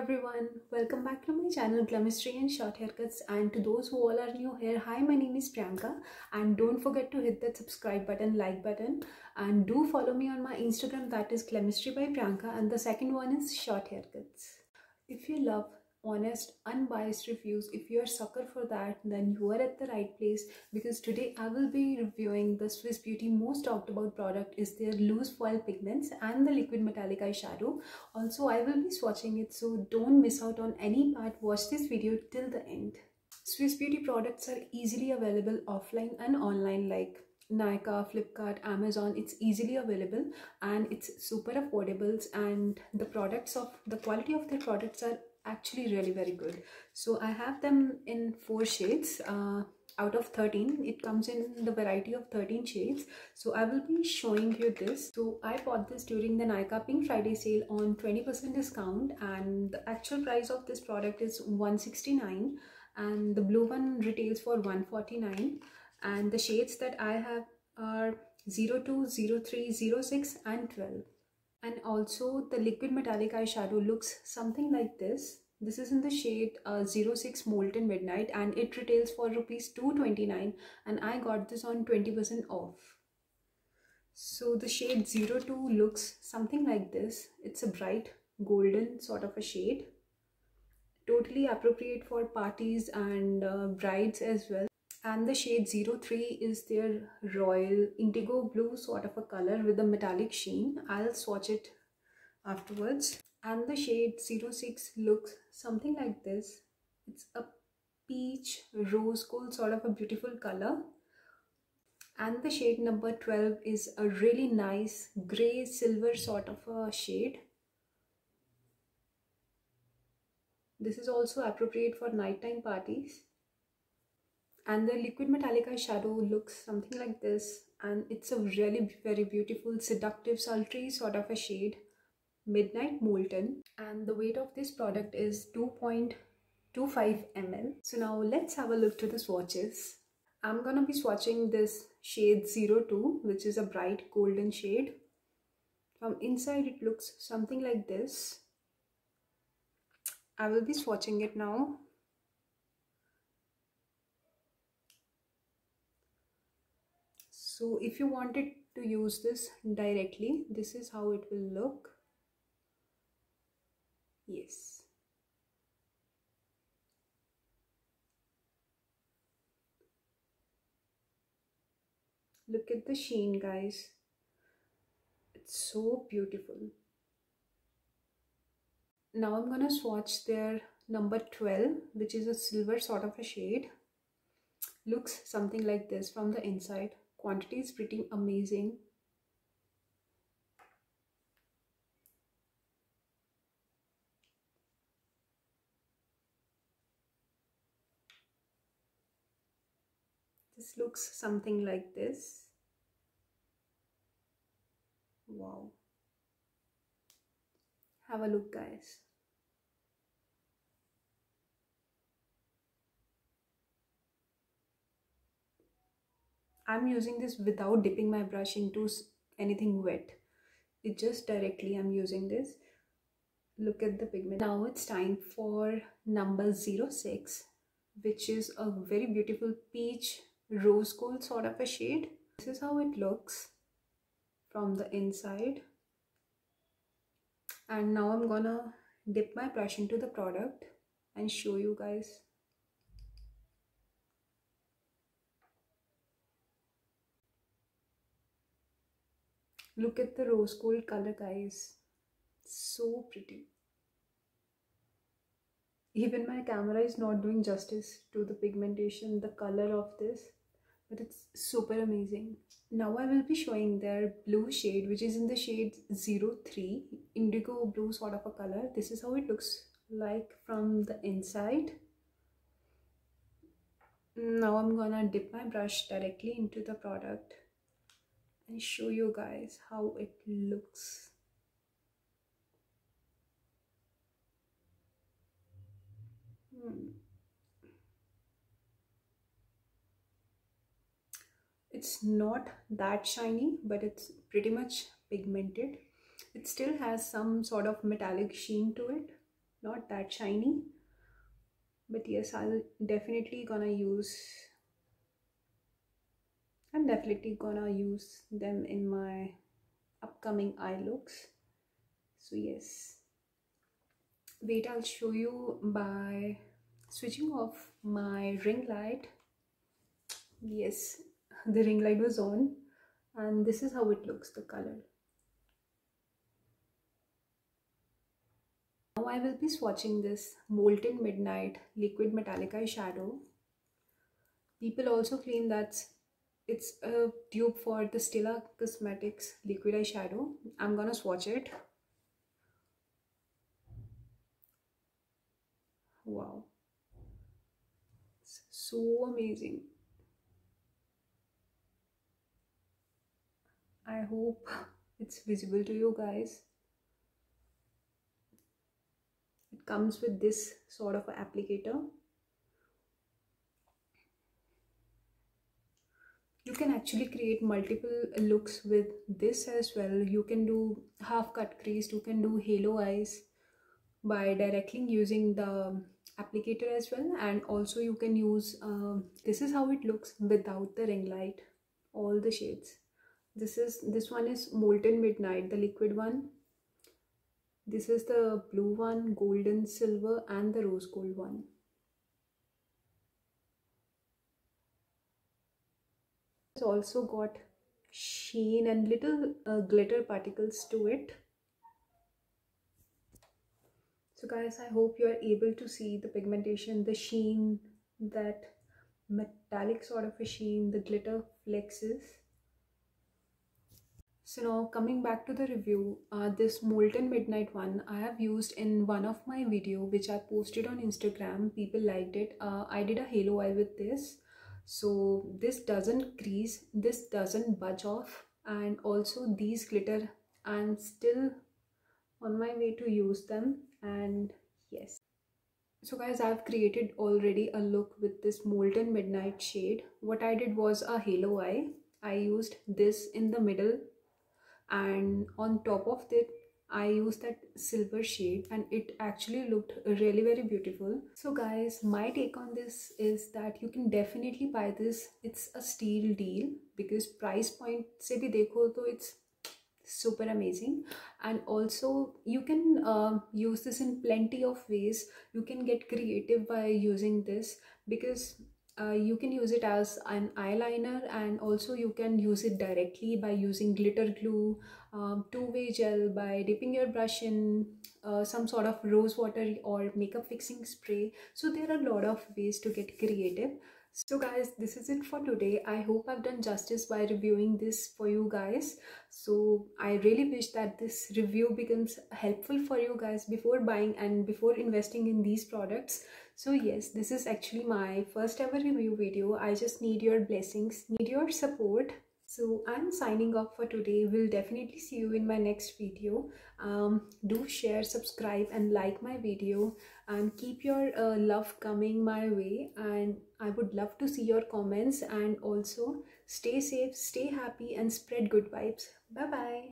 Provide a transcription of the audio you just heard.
everyone, welcome back to my channel Chemistry and Short Haircuts. And to those who all are new here, hi, my name is Priyanka, and don't forget to hit that subscribe button, like button, and do follow me on my Instagram, that is Chemistry by Priyanka, and the second one is Short Haircuts. If you love honest, unbiased reviews, if you're a sucker for that, then you are at the right place, because today I will be reviewing the Swiss Beauty most talked about product is their loose foil pigments and the liquid metallic eyeshadow. Also, I will be swatching it, so don't miss out on any part. Watch this video till the end. Swiss Beauty products are easily available offline and online, like Nykaa, Flipkart, Amazon. It's easily available and it's super affordable, and the quality of their products are actually really very good. So I have them in 4 shades out of 13. It comes in the variety of 13 shades. So I will be showing you this. So I bought this during the Nykaa Pink Friday sale on 20% discount, and the actual price of this product is 169, and the blue one retails for 149, and the shades that I have are 02, 03, 06 and 12. And also the liquid metallic eyeshadow looks something like this. This is in the shade 06 Molten Midnight, and it retails for rupees 229, and I got this on 20% off. So the shade 02 looks something like this. It's a bright golden sort of a shade, totally appropriate for parties and brides as well. And the shade 03 is their royal indigo blue sort of a color with a metallic sheen. I'll swatch it afterwards. And the shade 06 looks something like this. It's a peach rose gold sort of a beautiful color. And the shade number 12 is a really nice gray silver sort of a shade. This is also appropriate for nighttime parties. And the liquid metallic eyeshadow looks something like this, and it's a really very beautiful seductive sultry sort of a shade, Midnight Molten, and the weight of this product is 2.25 ml. So now let's have a look to the swatches. I'm gonna be swatching this shade 02, which is a bright golden shade. From inside it looks something like this. I will be swatching it now. So if you wanted to use this directly, this is how it will look. Yes. Look at the sheen, guys. It's so beautiful. Now I'm gonna swatch their number 12, which is a silver sort of a shade. Looks something like this from the inside. Quantity is pretty amazing. This looks something like this. Wow. Have a look, guys. I'm using this without dipping my brush into anything wet. It just directly I'm using this. Look at the pigment. Now it's time for number 06, which is a very beautiful peach rose gold sort of a shade. This is how it looks from the inside. And now I'm gonna dip my brush into the product and show you guys. Look at the rose gold color, guys. So pretty. Even my camera is not doing justice to the pigmentation, the color of this, but it's super amazing. Now I will be showing their blue shade, which is in the shade 03, indigo blue sort of a color. This is how it looks like from the inside. Now I'm gonna dip my brush directly into the product and show you guys how it looks. It's not that shiny, but it's pretty much pigmented. It still has some sort of metallic sheen to it. not that shiny, but yes, I'm definitely gonna use them in my upcoming eye looks. So yes, wait, I'll show you by switching off my ring light. Yes, the ring light was on, and this is how it looks, the color. Now I will be swatching this Molten Midnight Liquid Metallic Eyeshadow. People also claim that it's a dupe for the Stila Cosmetics liquid eyeshadow. I'm gonna swatch it. Wow, it's so amazing. I hope it's visible to you guys. It comes with this sort of applicator. You can actually create multiple looks with this as well. You can do half cut crease, you can do halo eyes by directly using the applicator as well, and also you can use this is how it looks without the ring light. All the shades. This one is Molten Midnight, the liquid one. This is the blue one, golden silver, and the rose gold one. It's also got sheen and little glitter particles to it. So guys, I hope you are able to see the pigmentation, the sheen, that metallic sort of a sheen, the glitter flexes. So now coming back to the review, this Molten Midnight one I have used in one of my video which I posted on Instagram. People liked it. I did a halo eye with this. So this doesn't crease, this doesn't budge off, and also these glitter. I'm still on my way to use them, and yes. So guys, I've created already a look with this Molten Midnight shade. What I did was a halo eye. I used this in the middle, and on top of it I used that silver shade, and it actually looked really very beautiful. So guys, my take on this is that you can definitely buy this. It's a steal deal because price point se bhi dekho to it's super amazing. And also you can use this in plenty of ways. You can get creative by using this because you can use it as an eyeliner, and also you can use it directly by using glitter glue, two-way gel, by dipping your brush in some sort of rose water or makeup fixing spray. So there are a lot of ways to get creative. So guys, this is it for today. I hope I've done justice by reviewing this for you guys. So I really wish that this review becomes helpful for you guys before buying and before investing in these products. So yes, this is actually my first ever review video. I just need your blessings, need your support. So I'm signing off for today. We'll definitely see you in my next video. Do share, subscribe, and like my video, and keep your love coming my way. And I would love to see your comments, and also stay safe, stay happy, and spread good vibes. Bye bye.